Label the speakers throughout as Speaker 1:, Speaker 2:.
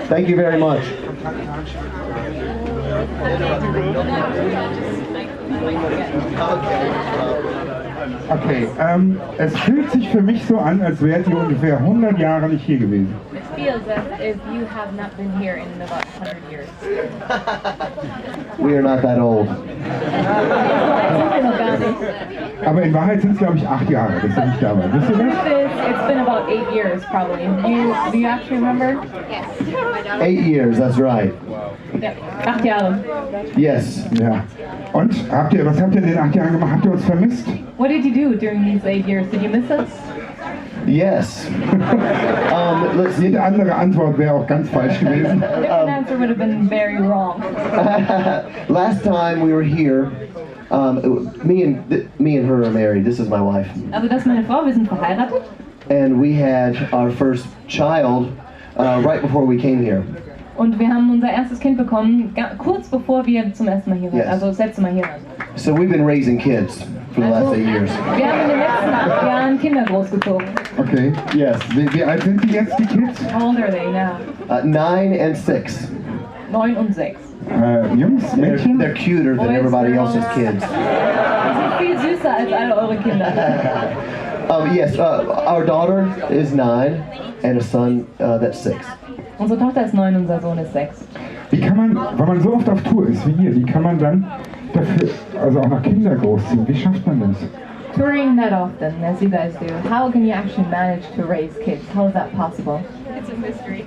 Speaker 1: Thank you very much.
Speaker 2: Okay, es fühlt sich für mich so an, als wärt ihr ungefähr 100 Jahre nicht hier gewesen.
Speaker 3: It feels as if you have not been here in about 100 years.
Speaker 1: We are not that old.
Speaker 2: Aber in Wahrheit sind es, glaube ich, 8 Jahre, dass ihr nicht da wart. Wisst ihr das?
Speaker 3: It's been about 8 years, probably. Do you actually remember?
Speaker 4: Yes.
Speaker 1: 8 years, that's right.
Speaker 3: Yeah. 8 Jahre.
Speaker 1: Yes.
Speaker 2: Ja. Und was habt ihr in den 8 Jahren gemacht? Habt ihr uns vermisst?
Speaker 3: What did you do during these 8 years? Did you miss us?
Speaker 1: Yes.
Speaker 2: Jede andere Antwort wäre auch ganz falsch gewesen.
Speaker 3: A different answer would have been very wrong.
Speaker 1: Last time we were here, me and her are married. This is my wife.
Speaker 3: Also das ist meine Frau, wir sind verheiratet.
Speaker 1: And we had our first child right before we came here.
Speaker 3: Und wir haben unser erstes Kind bekommen, kurz bevor wir zum ersten Mal hier waren, also das letzte Mal hier waren.
Speaker 1: So we've been raising kids for the last 8 years.
Speaker 3: Wir haben in den letzten 8 Jahren Kinder großgezogen.
Speaker 2: Okay.
Speaker 1: Yes.
Speaker 2: Wie alt sind die jetzt, die Kids?
Speaker 3: How old are they now?
Speaker 1: 9 and 6.
Speaker 3: 9 und 6.
Speaker 2: Jungs, Mädchen?
Speaker 1: They're cuter than everybody else's kids.
Speaker 3: Die sind viel süßer als alle eure Kinder.
Speaker 1: Yes, our daughter is 9 and a son that's 6.
Speaker 3: Unsere Tochter ist 9 und unser Sohn ist 6.
Speaker 2: Wie kann man, wenn man so oft auf Tour ist wie hier, wie kann man dann dafür, also auch noch Kinder großziehen? Wie schafft man das?
Speaker 3: Touring that often, as you guys do, how can you actually manage to raise kids? How is that possible?
Speaker 4: It's a mystery.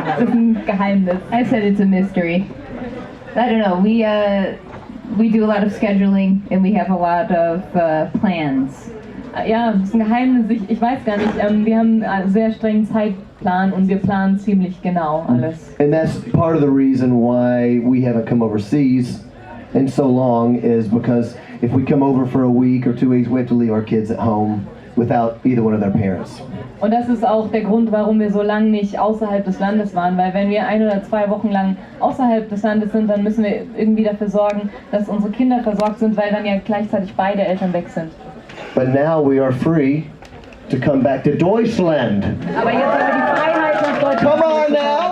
Speaker 3: Das ist ein Geheimnis.
Speaker 5: I said it's a mystery. I don't know. We do a lot of scheduling and we have a lot of plans.
Speaker 3: Ja, das ist ein Geheimnis. Ich weiß gar nicht. Wir haben einen sehr strengen Zeitplan und wir planen ziemlich genau alles.
Speaker 1: And that's part of the reason why we haven't come overseas in so long is because if we come over for a week or 2 weeks, we have to leave our kids at home without either one of their parents.
Speaker 3: Und das ist auch der Grund, warum wir so lange nicht außerhalb des Landes waren, weil wenn wir 1 oder 2 Wochen lang außerhalb des Landes sind, dann müssen wir irgendwie dafür sorgen, dass unsere Kinder versorgt sind, weil dann ja gleichzeitig beide Eltern weg sind.
Speaker 1: But now we are free to come back to Deutschland.
Speaker 3: Aber jetzt haben wir die Freiheit nach Deutschland.
Speaker 1: Come on now!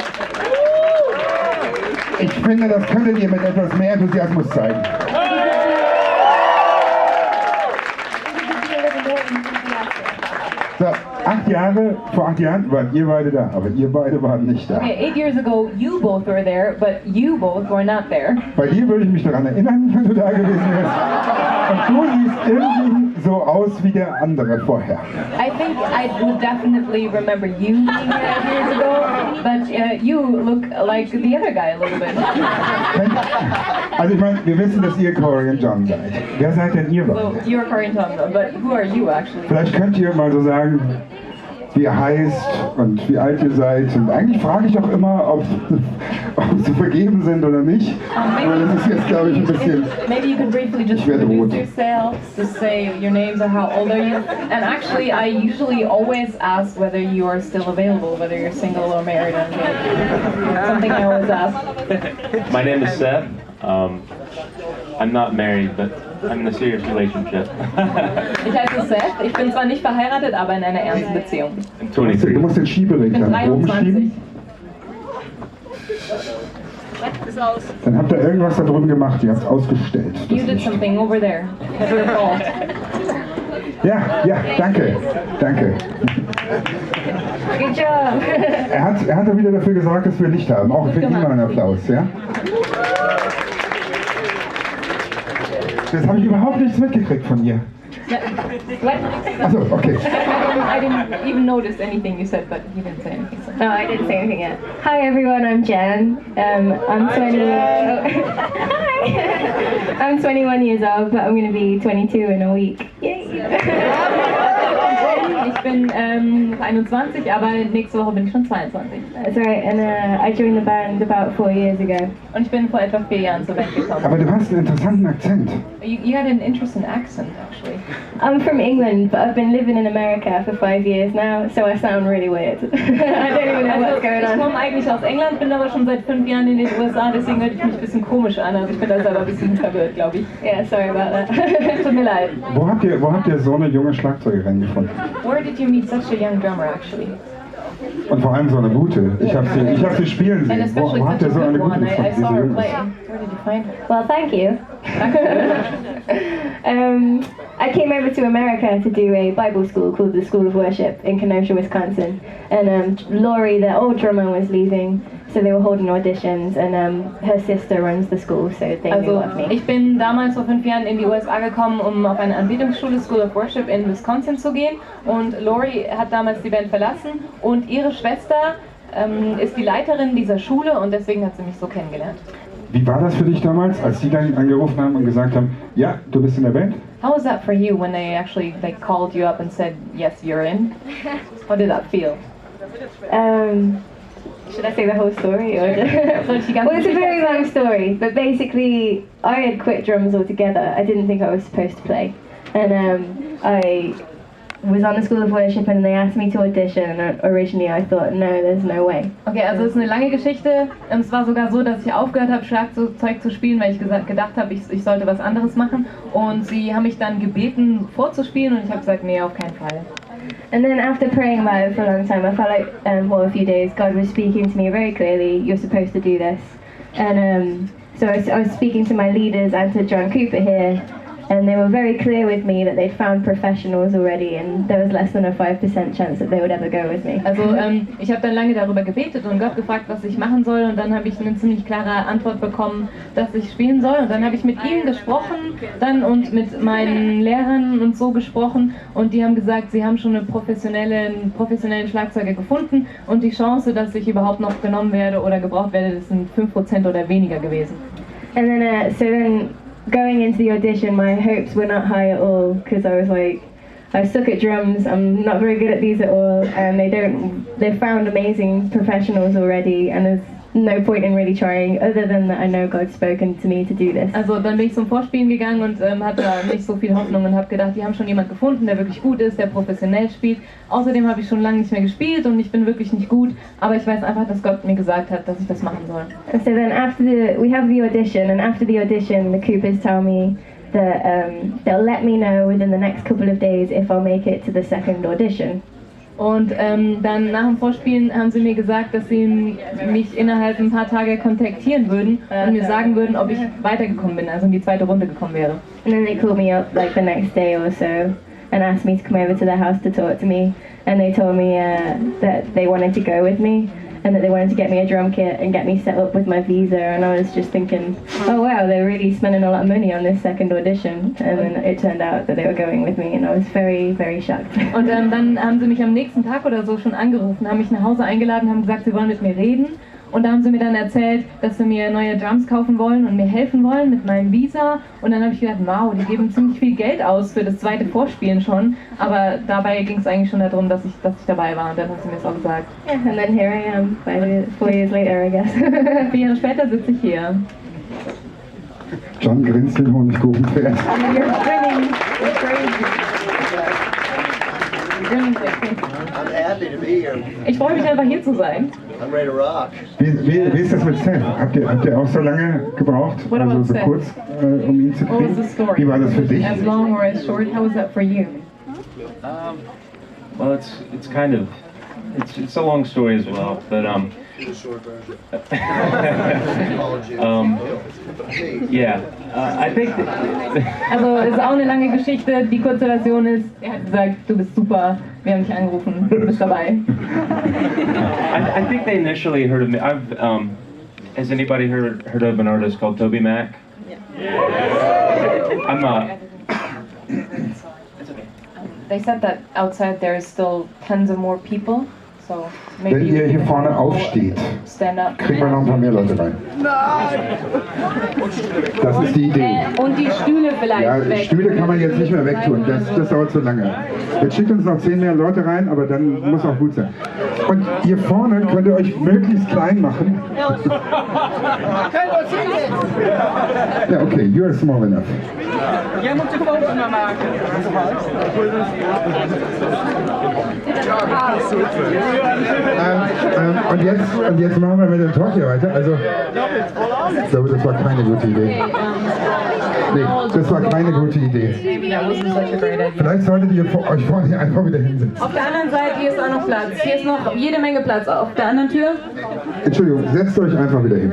Speaker 2: Ich finde, das könntet ihr mit etwas mehr Enthusiasmus zeigen. So, 8 Jahre, vor 8 Jahren wart ihr beide da, aber ihr beide wart nicht da.
Speaker 3: Okay, 8 years ago, you both were there, but you both were not there.
Speaker 2: Bei dir würde ich mich daran erinnern, wenn du da gewesen wärst. Und du siehst irgendwie so aus wie der andere vorher.
Speaker 3: I think I would definitely remember you being there 8 years ago, but you look like the other guy a little bit.
Speaker 2: Also ich meine, wir wissen, dass ihr Corey und John seid. Wer seid denn ihr beide?
Speaker 3: So, you're Corey and Tom, but who are you actually?
Speaker 2: Vielleicht könnt ihr mal so sagen, wie ihr heißt und wie alt ihr seid. Und eigentlich frage ich auch immer, ob sie vergeben sind oder nicht. Aber das ist jetzt, glaube ich, ein bisschen...
Speaker 3: Maybe you could briefly just introduce yourselves, just say your names or how old are you. And actually, I usually always ask whether you are still available, whether you're single or married. Something I always ask.
Speaker 6: My name is Seth. I'm not married, but I'm in a serious relationship.
Speaker 3: Ich heiße Seth. Ich bin zwar nicht verheiratet, aber in einer ernsten Beziehung.
Speaker 6: I'm 23.
Speaker 2: Du musst den Schieberegler nach oben schieben. Dann habt ihr irgendwas da drüben gemacht, ihr habt es ausgestellt.
Speaker 3: You did something over there. That's your fault.
Speaker 2: Ja, danke.
Speaker 3: Good job.
Speaker 2: Er hat ja wieder dafür gesorgt, dass wir Licht haben. Auch für ihn mal einen Applaus, ja? Das habe ich überhaupt nichts mitgekriegt von ihr.
Speaker 3: What?
Speaker 2: Achso, okay.
Speaker 3: I didn't even notice anything you said, but you didn't say anything. So.
Speaker 5: No, I didn't say anything yet. Hi everyone, I'm Jen. I'm 20. Hi. I'm 21 years old, but I'm going to be 22 in a week. Yay!
Speaker 3: Ich bin 21, aber nächste Woche bin ich schon 22.
Speaker 5: That's right, and I joined the band about 4 years ago.
Speaker 3: Und ich bin vor etwa 4 Jahren zur Band gekommen.
Speaker 2: Aber du hast einen interessanten Akzent.
Speaker 3: You had an interesting accent, actually.
Speaker 5: I'm from England, but I've been living in America for 5 years now, so I sound really weird. I don't even know what's going on.
Speaker 3: Ich komme eigentlich aus England, bin aber schon seit 5 Jahren in den USA, deswegen hört ich mich ein bisschen komisch an. Also ich bin da selber ein bisschen verwirrt, glaube ich.
Speaker 5: Yeah, sorry about that.
Speaker 3: Tut mir leid.
Speaker 2: Wo habt ihr so eine junge Schlagzeugerin gefunden?
Speaker 3: Where did you meet such a young drummer, actually?
Speaker 2: Und vor allem so eine gute. Ich hab sie spielen
Speaker 3: And
Speaker 2: sehen.
Speaker 3: especially
Speaker 2: Wo habt
Speaker 3: such
Speaker 2: ihr so
Speaker 3: a
Speaker 2: eine
Speaker 3: good
Speaker 2: gute
Speaker 3: one. I
Speaker 2: gefunden,
Speaker 3: saw
Speaker 2: diese
Speaker 3: her
Speaker 2: Jungs?
Speaker 3: play. Where did you find her?
Speaker 4: Well, thank you. I came over to America to do a Bible school called the School of Worship in Kenosha, Wisconsin. And Laurie, the old drummer, was leaving, so they were holding auditions, and her sister runs the school, so they knew
Speaker 3: Also,
Speaker 4: of me.
Speaker 3: ich bin damals vor 5 Jahren in die USA gekommen, um auf eine Anbetungsschule, School of Worship in Wisconsin zu gehen. Und Laurie hat damals die Band verlassen und ihre Schwester ist die Leiterin dieser Schule und deswegen hat sie mich so kennengelernt.
Speaker 2: Wie war das für dich damals, als die dann angerufen haben und gesagt haben, ja, du bist in der Band?
Speaker 3: How was that for you when they actually called you up and said, yes, you're in? How did that feel?
Speaker 4: Should I say the whole story? Or
Speaker 3: Soll ich die ganze
Speaker 4: well, it's a
Speaker 3: Geschichte
Speaker 4: very
Speaker 3: erzählen?
Speaker 4: long story, but basically, I had quit drums altogether. I didn't think I was supposed to play, and I was on the School of Worship, and they asked me to audition. And originally, I thought, no, there's no way.
Speaker 3: Okay, also es ist eine lange Geschichte. Es war sogar so, dass ich aufgehört habe, Schlagzeug zu spielen, weil ich gedacht habe, ich sollte was anderes machen. Und sie haben mich dann gebeten, vorzuspielen und ich habe gesagt, nee, auf keinen Fall.
Speaker 4: And then after praying about it for a long time, I felt like, for a few days, God was speaking to me very clearly, you're supposed to do this. And so I was speaking to my leaders and to John Cooper here, and they were very clear with me that they'd found professionals already, and there was less than a 5% chance that they would ever go with me.
Speaker 3: Also ich habe dann lange darüber gebetet und Gott gefragt, was ich machen soll und dann habe ich eine ziemlich klare Antwort bekommen, dass ich spielen soll und dann habe ich mit ihm gesprochen dann und mit meinen Lehrern und so gesprochen und die haben gesagt, sie haben schon einen professionellen Schlagzeuger gefunden und die Chance, dass ich überhaupt noch genommen werde oder gebraucht werde, das sind 5% oder weniger gewesen.
Speaker 4: And then, going into the audition, my hopes were not high at all, because I was like, I suck at drums, I'm not very good at these at all, and they've found amazing professionals already, and there's no point in really trying, other than that I know God's spoken to me to do this.
Speaker 3: Also dann bin ich zum Vorspielen gegangen und hatte da nicht so viel Hoffnung und habe gedacht, die haben schon jemanden gefunden, der wirklich gut ist, der professionell spielt. Außerdem habe ich schon lange nicht mehr gespielt und ich bin wirklich nicht gut, aber ich weiß einfach, dass Gott mir gesagt hat, dass ich das machen soll.
Speaker 4: And so then we have the audition, and after the audition, the Coopers tell me that they'll let me know within the next couple of days if I'll make it to the second audition.
Speaker 3: Und dann nach dem Vorspielen haben sie mir gesagt, dass sie mich innerhalb ein paar Tage kontaktieren würden und mir sagen würden, ob ich weitergekommen bin, also in die zweite Runde gekommen wäre.
Speaker 4: And then they called me up like the next day or so and asked me to come over to their house to talk to me, and they told me that they wanted to go with me and that they wanted to get me a drum kit and get me set up with my visa, and I was just thinking, oh wow, they're really spending a lot of money on this second audition, and then it turned out that they were going with me, and I was very, very shocked.
Speaker 3: Und dann haben sie mich am nächsten Tag oder so schon angerufen, haben mich nach Hause eingeladen, haben gesagt, sie wollen mit mir reden. Und da haben sie mir dann erzählt, dass sie mir neue Drums kaufen wollen und mir helfen wollen mit meinem Visa. Und dann habe ich gedacht, wow, die geben ziemlich viel Geld aus für das zweite Vorspielen schon. Aber dabei ging es eigentlich schon darum, dass ich dabei war. Und dann haben sie mir das auch gesagt.
Speaker 4: Yeah, and then here I am, 4 years later, I guess.
Speaker 3: 4 Jahre später sitze ich hier.
Speaker 2: John grinst den Honigkuchenpferd.
Speaker 1: I'm happy to be here.
Speaker 3: Ich freue mich einfach hier zu sein.
Speaker 1: I'm ready to rock.
Speaker 2: Wie ist das mit Seth? Habt ihr auch so lange gebraucht,
Speaker 3: What about
Speaker 2: also so
Speaker 3: Seth?
Speaker 2: kurz, um ihn zu
Speaker 3: What was the
Speaker 2: kriegen?
Speaker 3: story?
Speaker 2: Wie war das für dich?
Speaker 3: As long or as short? How was that for you?
Speaker 6: Well, it's kind of it's a long story as well, but
Speaker 1: The short version.
Speaker 6: yeah, I think
Speaker 3: Also es ist auch eine lange Geschichte. Die kurze Version ist, er hat gesagt, du bist super, wir haben dich angerufen, du bist dabei.
Speaker 6: I think they initially heard of me. Has anybody heard of an artist called Toby Mac? Yeah. I'm
Speaker 3: They said that outside there is still tons of more people, so
Speaker 2: Wenn
Speaker 3: maybe
Speaker 2: ihr hier vorne aufsteht,
Speaker 3: stand up.
Speaker 2: kriegen wir noch ein paar mehr Leute rein. Das ist die Idee.
Speaker 3: Und die Stühle vielleicht
Speaker 2: Ja,
Speaker 3: weg.
Speaker 2: Stühle kann man jetzt nicht mehr wegtun, das dauert zu lange. Jetzt schickt uns noch 10 mehr Leute rein, aber dann muss auch gut sein. Und hier vorne könnt ihr euch möglichst klein machen. Ja, okay, you're small enough.
Speaker 7: Jij moet de foto maar maken.
Speaker 2: Und jetzt machen wir mit dem Talk hier weiter. Also, ich glaube, das war keine gute Idee. Nee, das war keine gute Idee.
Speaker 3: Maybe that wasn't such a great idea.
Speaker 2: Vielleicht solltet ihr euch vorher einfach wieder hinsetzen.
Speaker 3: Auf der anderen Seite, hier ist auch noch Platz. Hier ist noch jede Menge Platz. Auf der anderen Tür.
Speaker 2: Entschuldigung, setzt euch einfach wieder hin.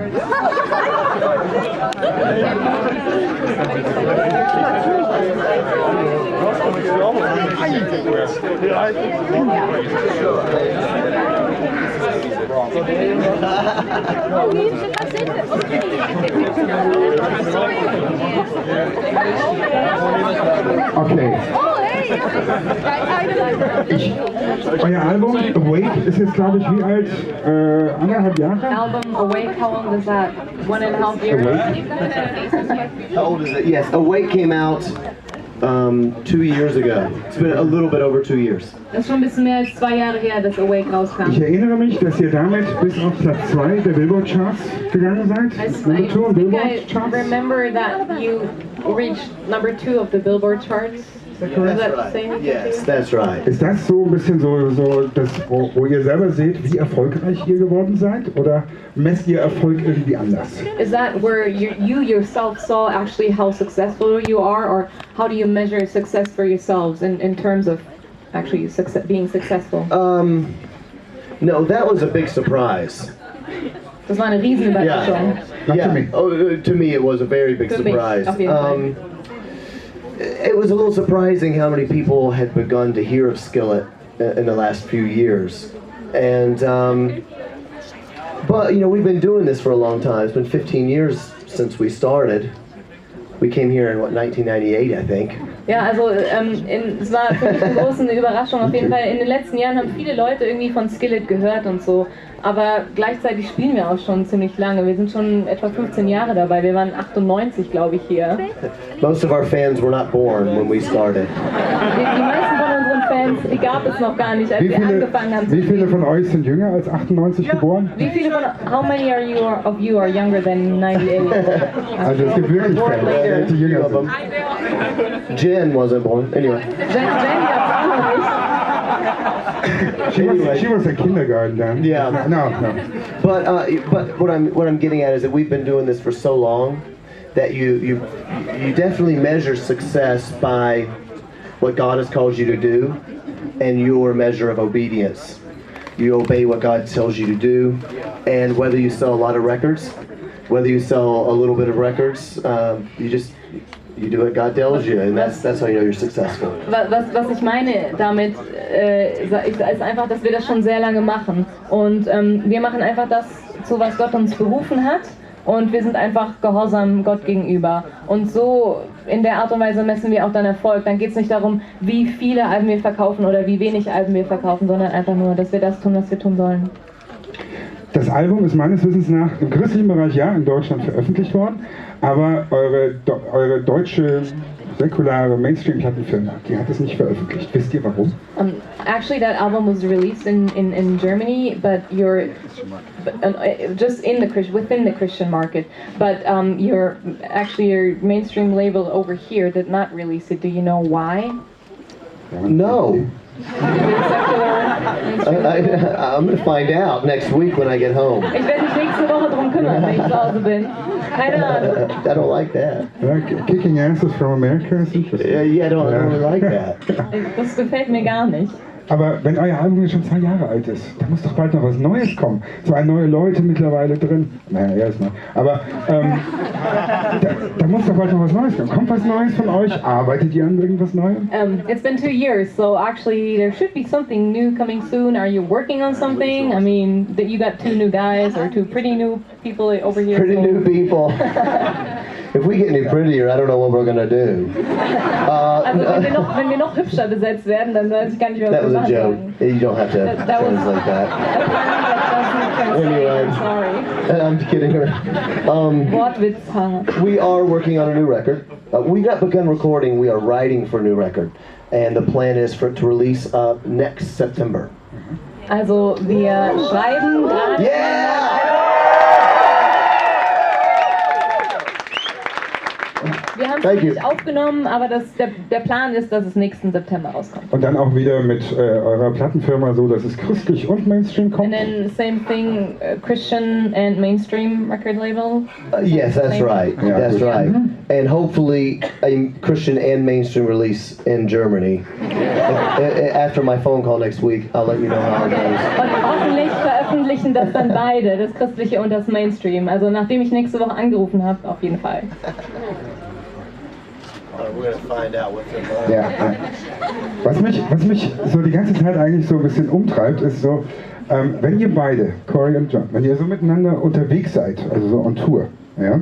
Speaker 2: Okay. Euer Album Awake ist jetzt, glaube ich, wie alt? 1,5 Jahre?
Speaker 3: Album Awake, how long is that? 1.5 years?
Speaker 1: How old is it? Yes, Awake came out 2 years ago. It's been a little bit over 2 years.
Speaker 3: Das ist schon ein bisschen mehr als 2 Jahre her, dass Awake rauskam.
Speaker 2: Ich erinnere mich, dass ihr damit bis auf Platz 2 der Billboard-Charts gegangen seid.
Speaker 3: I
Speaker 2: Number 2 on
Speaker 3: think I
Speaker 2: Billboard-Charts.
Speaker 3: remember that you reached number 2 of the Billboard charts. Is that the same?
Speaker 1: Yes, that's right.
Speaker 2: Ist das so ein bisschen so das, wo ihr selber seht, wie erfolgreich ihr geworden seid? Oder messt ihr Erfolg irgendwie anders?
Speaker 3: Is that where you yourself saw actually how successful you are, or how do you measure success for yourselves in terms of actually being successful?
Speaker 1: No, that was a big surprise.
Speaker 3: Das war eine Riesenüberraschung.
Speaker 1: Yeah. Oh, to me, it was a very big
Speaker 3: Für mich,
Speaker 1: surprise.
Speaker 3: auf jeden Fall.
Speaker 1: It was a little surprising how many people had begun to hear of Skillet in the last few years, and but you know, we've been doing this for a long time. It's been 15 years since we started. We came here in 1998, I think.
Speaker 3: Ja, also es war für mich eine große Überraschung. Auf jeden Fall, in den letzten Jahren haben viele Leute irgendwie von Skillet gehört und so. Aber gleichzeitig spielen wir auch schon ziemlich lange. Wir sind schon etwa 15 Jahre dabei. Wir waren 98, glaube ich, hier.
Speaker 1: Most of our fans were not born when we started.
Speaker 3: Die meisten von unseren Fans, die gab es noch gar nicht, als wir angefangen haben zu
Speaker 2: Wie viele
Speaker 3: spielen.
Speaker 2: von euch sind jünger als 98 geboren?
Speaker 3: Wie viele how many of you are younger than 98?
Speaker 2: Also es gibt wirklich Fans, die jünger sind.
Speaker 1: Jen wasn't born. Anyway.
Speaker 3: Jen gab's auch noch nicht.
Speaker 2: She was a kindergarten then.
Speaker 1: Yeah.
Speaker 2: No.
Speaker 1: But what I'm getting at is that we've been doing this for so long that you definitely measure success by what God has called you to do and your measure of obedience. You obey what God tells you to do, and whether you sell a lot of records, whether you sell a little bit of records, you do what God tells you, and that's how you know you're successful.
Speaker 3: Was ich meine damit ist einfach, dass wir das schon sehr lange machen. Und wir machen einfach das, zu was Gott uns berufen hat. Und wir sind einfach gehorsam Gott gegenüber. Und so in der Art und Weise messen wir auch dann Erfolg. Dann geht es nicht darum, wie viele Alben wir verkaufen oder wie wenig Alben wir verkaufen, sondern einfach nur, dass wir das tun, was wir tun sollen.
Speaker 2: Das Album ist meines Wissens nach im christlichen Bereich ja in Deutschland veröffentlicht worden, aber eure deutsche säkulare Mainstream-Plattenfirma, die hat es nicht veröffentlicht. Wisst ihr warum?
Speaker 3: Actually, that album was released in Germany, but just within the Christian market. But your mainstream label over here did not release it. Do you know why?
Speaker 1: No. I'm going to find out next week when I get home.
Speaker 3: Ich werde mich nächste Woche drum kümmern, wenn ich zu Hause bin. Keine Ahnung.
Speaker 1: I don't like that.
Speaker 2: Kicking asses from America is interesting.
Speaker 1: Yeah, I don't really like that.
Speaker 3: Das gefällt mir gar nicht.
Speaker 2: Aber wenn euer Album jetzt schon 2 Jahre alt ist, da muss doch bald noch was Neues kommen. 2 neue Leute mittlerweile drin. Naja, erstmal. Aber da muss doch bald noch was Neues kommen. Kommt was Neues von euch? Arbeitet ihr an irgendwas Neuem?
Speaker 3: It's been 2 years, so actually there should be something new coming soon. Are you working on something? I mean, you got 2 new guys or 2 pretty new people over here.
Speaker 1: Pretty new people. If we get any prettier, I don't know what we're gonna do.
Speaker 3: Also wenn wir noch hübscher besetzt werden, dann weiß ich gar nicht mehr, was wir machen sollen.
Speaker 1: You don't have to translate that. Anyway,
Speaker 3: Sorry.
Speaker 1: I'm kidding.
Speaker 3: Wortwitz.
Speaker 1: We are working on a new record. We got begun recording. We are writing for a new record, and the plan is to release next September.
Speaker 3: Also wir schreiben gerade.
Speaker 1: Yeah!
Speaker 3: Wir haben es
Speaker 1: Thank you.
Speaker 3: nicht aufgenommen, aber der Plan ist, dass es nächsten September rauskommt.
Speaker 2: Und dann auch wieder mit eurer Plattenfirma so, dass es christlich und Mainstream
Speaker 3: And
Speaker 2: kommt?
Speaker 3: then same thing, Christian and mainstream record label.
Speaker 1: Yes, that's right.
Speaker 2: Yeah,
Speaker 1: That's
Speaker 2: good.
Speaker 1: right. And hopefully a Christian and mainstream release in Germany. After my phone call next week, I'll let you know how it goes.
Speaker 3: Und hoffentlich veröffentlichen das dann beide, das Christliche und das Mainstream. Also nachdem ich nächste Woche angerufen habe, auf jeden Fall.
Speaker 1: We're gonna find out what's involved.
Speaker 2: Ja. Was mich so die ganze Zeit eigentlich so ein bisschen umtreibt, ist so, wenn ihr beide, Corey und John, wenn ihr so miteinander unterwegs seid, also so on Tour, ja,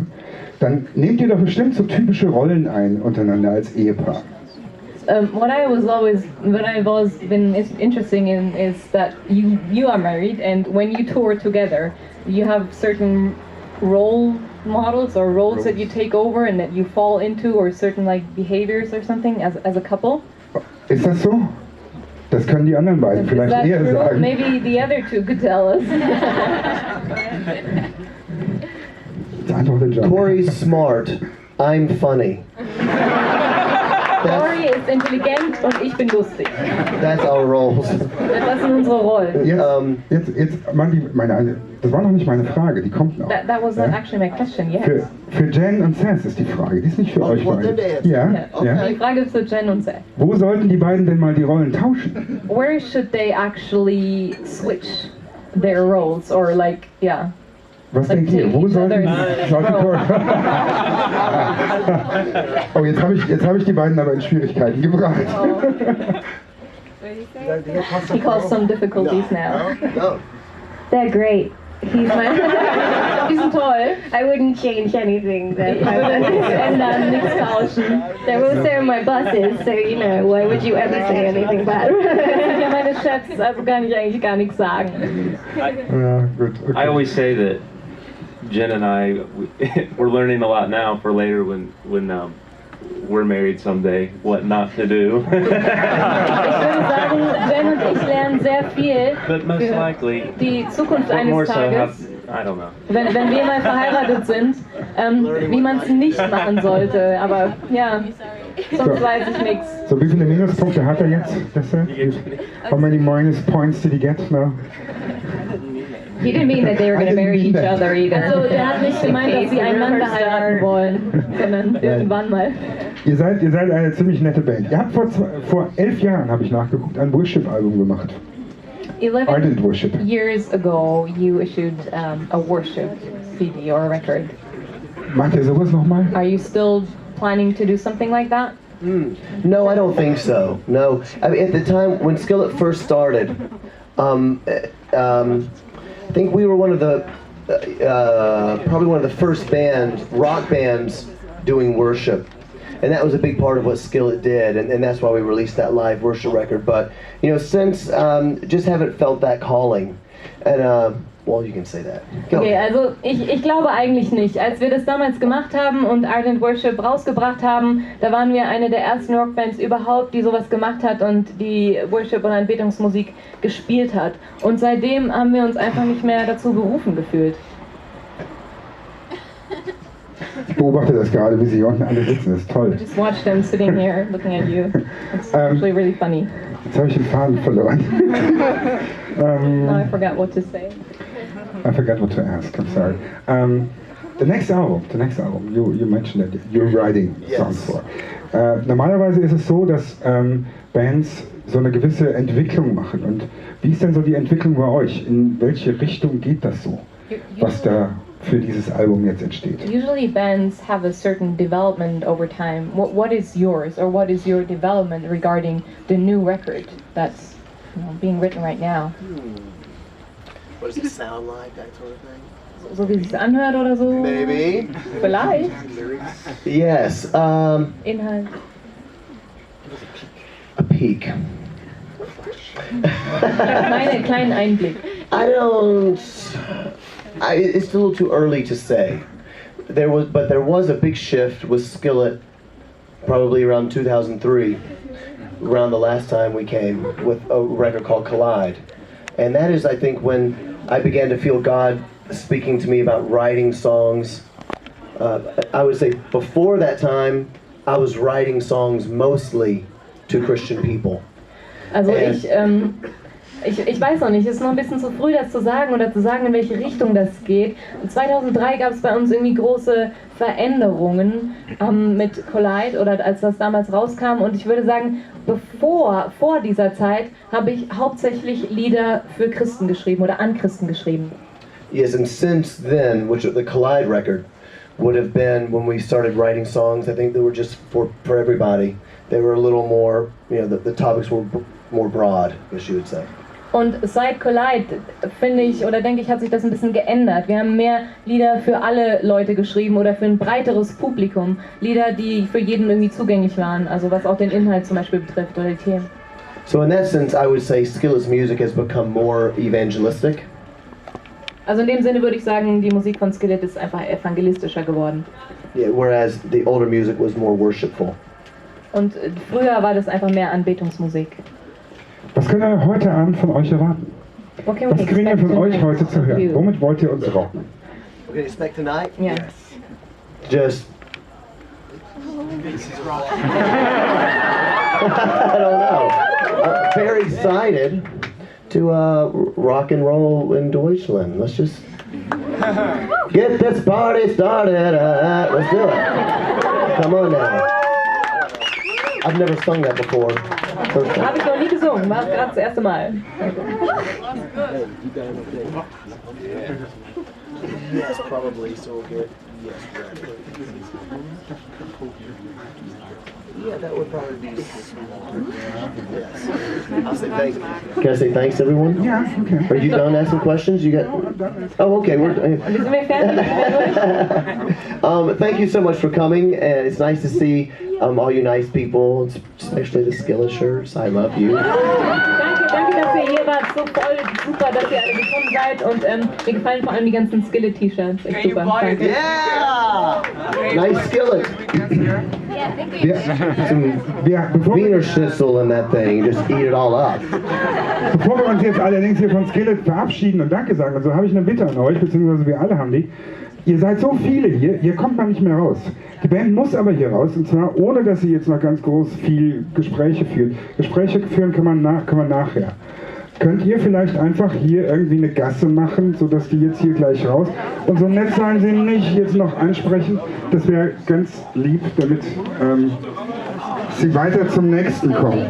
Speaker 2: dann nehmt ihr doch bestimmt so typische Rollen ein untereinander als Ehepaar.
Speaker 3: What I've always been interesting in is that you are married, and when you tour together, you have certain role models or roles that you take over and that you fall into, or certain like behaviors or something as a couple.
Speaker 2: Ist das so? Das können die anderen beiden
Speaker 3: Is
Speaker 2: vielleicht
Speaker 3: that
Speaker 2: eher
Speaker 3: true?
Speaker 2: sagen.
Speaker 3: Maybe the other two could tell us.
Speaker 2: Antwortet John.
Speaker 1: Corey's smart. I'm funny.
Speaker 3: Corey ist intelligent und ich bin lustig.
Speaker 1: That's our roles.
Speaker 3: Das sind unsere Rollen.
Speaker 2: Jetzt das war noch nicht meine Frage, die kommt noch.
Speaker 3: That was not
Speaker 2: Ja?
Speaker 3: actually my question, yes.
Speaker 2: Für Jen und Seth ist die Frage, die ist nicht für euch
Speaker 1: well,
Speaker 2: beide.
Speaker 1: then they answer.
Speaker 2: Ja,
Speaker 3: Yeah.
Speaker 2: ja.
Speaker 3: Die Frage ist für Jen und Seth.
Speaker 2: Wo sollten die beiden denn mal die Rollen tauschen?
Speaker 3: Where should they actually switch their roles, or like, yeah.
Speaker 2: Was
Speaker 3: Like
Speaker 2: denkt ihr?
Speaker 3: take
Speaker 2: Wo
Speaker 3: each
Speaker 2: sollten
Speaker 3: other's
Speaker 2: sollte
Speaker 3: role.
Speaker 2: Oh, jetzt hab ich die beiden aber in Schwierigkeiten gebracht.
Speaker 3: He calls some difficulties now.
Speaker 1: No.
Speaker 4: They're great. He's my.
Speaker 3: Die sind toll.
Speaker 4: I wouldn't change anything.
Speaker 3: Ich würde nichts ändern, nichts tauschen.
Speaker 4: They're also my bosses, so you know, why would you ever say anything bad?
Speaker 3: Das sind ja meine Chefs, also kann ich eigentlich gar nichts sagen.
Speaker 2: Ja, gut. Okay.
Speaker 6: I always say that Jen and we're learning a lot now for later when we're married someday, what not to do.
Speaker 3: Ich würde sagen, Jen und ich lernen sehr viel
Speaker 6: But most
Speaker 3: für
Speaker 6: likely,
Speaker 3: die Zukunft
Speaker 6: more
Speaker 3: eines
Speaker 6: so
Speaker 3: Tages,
Speaker 6: I don't know.
Speaker 3: wenn wir mal verheiratet sind, wie man es nicht machen sollte. Aber ja, sonst weiß ich nichts.
Speaker 2: So, wie viele Minuspunkte hat er jetzt? How many minus points did he get now?
Speaker 5: He didn't mean that they were going to marry each other either.
Speaker 3: Also der hat nicht gemeint, dass sie einander heiraten wollen, sondern irgendwann mal.
Speaker 2: Ihr seid eine ziemlich nette Band. Ihr habt vor 11 Jahren, habe ich nachgeguckt, ein Worship-Album gemacht.
Speaker 3: 11
Speaker 2: Ardent Worship.
Speaker 3: years ago, you issued a worship CD or a record.
Speaker 2: Macht ihr sowas nochmal?
Speaker 3: Are you still planning to do something like that?
Speaker 1: No, I don't think so. No, I mean, at the time when Skillet first started, I think we were one of the probably one of the first rock bands doing worship, and that was a big part of what Skillet did, and that's why we released that live worship record. But since just haven't felt that calling, and well, you can say that. Go.
Speaker 3: Okay, also ich glaube eigentlich nicht. Als wir das damals gemacht haben und Ardent Worship rausgebracht haben, da waren wir eine der ersten Rockbands überhaupt, die sowas gemacht hat und die Worship- und Anbetungsmusik gespielt hat. Und seitdem haben wir uns einfach nicht mehr dazu berufen gefühlt.
Speaker 2: Ich beobachte das gerade, wie sie hier unten alle sitzen. Das ist toll.
Speaker 3: Just watch them sitting here looking at you. It's actually really funny.
Speaker 2: Jetzt habe ich den Faden verloren.
Speaker 3: Now I forgot what to say.
Speaker 2: I forgot what to ask. I'm sorry. The next album. You mentioned that you're writing songs for. Normalerweise ist es so, dass Bands so eine gewisse Entwicklung machen. Und wie ist denn so die Entwicklung bei euch? In welche Richtung geht das so, was da für dieses Album jetzt entsteht?
Speaker 3: Usually bands have a certain development over time. What is yours, or what is your development regarding the new record that's being written right now?
Speaker 1: What does it sound like? That sort of thing.
Speaker 3: So wie es sich anhört oder so?
Speaker 1: Maybe.
Speaker 3: Vielleicht.
Speaker 1: Yes.
Speaker 3: Inhalt.
Speaker 1: A peek.
Speaker 3: Kleinen Einblick.
Speaker 1: It's a little too early to say. There was a big shift with Skillet, probably around 2003, around the last time we came with a record called Collide, and that is, I think, when I began to feel God speaking to me about writing songs I would say before that time, I was writing songs mostly to Christian people.
Speaker 3: Also ich weiß noch nicht, es ist noch ein bisschen zu früh, das zu sagen oder zu sagen, in welche Richtung das geht. 2003 gab es bei uns irgendwie große Veränderungen mit Collide oder als das damals rauskam, und ich würde sagen, vor dieser Zeit habe ich hauptsächlich Lieder für Christen geschrieben oder an Christen geschrieben.
Speaker 1: Yes, and since then, which the Collide record would have been when we started writing songs, I think they were just for everybody. They were a little more, you know, the topics were more broad, I guess you would say.
Speaker 3: Und seit Collide, finde ich, oder denke ich, hat sich das ein bisschen geändert. Wir haben mehr Lieder für alle Leute geschrieben oder für ein breiteres Publikum. Lieder, die für jeden irgendwie zugänglich waren, also was auch den Inhalt zum Beispiel betrifft oder die Themen.
Speaker 1: So in that sense, I would say Skillet's music has become more evangelistic.
Speaker 3: Also in dem Sinne würde ich sagen, die Musik von Skillet ist einfach evangelistischer geworden.
Speaker 1: Yeah, whereas the older music was more worshipful.
Speaker 3: Und früher war das einfach mehr Anbetungsmusik.
Speaker 2: Was können wir heute Abend von euch erwarten? Was kriegen wir von euch heute zu hören? Womit wollt ihr uns rocken?
Speaker 1: What can you expect tonight?
Speaker 3: Yeah.
Speaker 1: Just... I don't know. I'm very excited to rock and roll in Deutschland. Let's just get this party started. Let's do it. Come on now. I've never sung that before.
Speaker 3: Habe ich noch nie gesungen, war gerade das erste Mal.
Speaker 1: Yes, probably. So we'll get yes. Yeah, that would probably be. Yes. I'll say thank you. Can I say thanks, everyone?
Speaker 2: Yeah, okay.
Speaker 1: Are you done asking questions? You got. Oh, okay. Thank you so much for coming. It's nice to see all you nice people, especially the Skillet shirts. I love you.
Speaker 3: Danke, dass ihr hier wart. So voll super, dass ihr alle gekommen seid, und mir gefallen vor allem die ganzen Skillet-T-Shirts. Echt super. Danke.
Speaker 1: Yeah! Nice Skillet.
Speaker 2: Bevor
Speaker 1: Wiener Schnitzel in that thing. Just eat it all up.
Speaker 2: wir uns jetzt allerdings hier von Skillet verabschieden und Danke sagen, also habe ich eine Bitte an euch, beziehungsweise wir alle haben die. Ihr seid so viele hier kommt man nicht mehr raus. Die Band muss aber hier raus, und zwar ohne, dass sie jetzt noch ganz groß viel Gespräche führt. Gespräche führen kann man nachher. Könnt ihr vielleicht einfach hier irgendwie eine Gasse machen, sodass die jetzt hier gleich raus? Und so nett sein sie nicht jetzt noch ansprechen, das wäre ganz lieb, damit sie weiter zum nächsten kommen.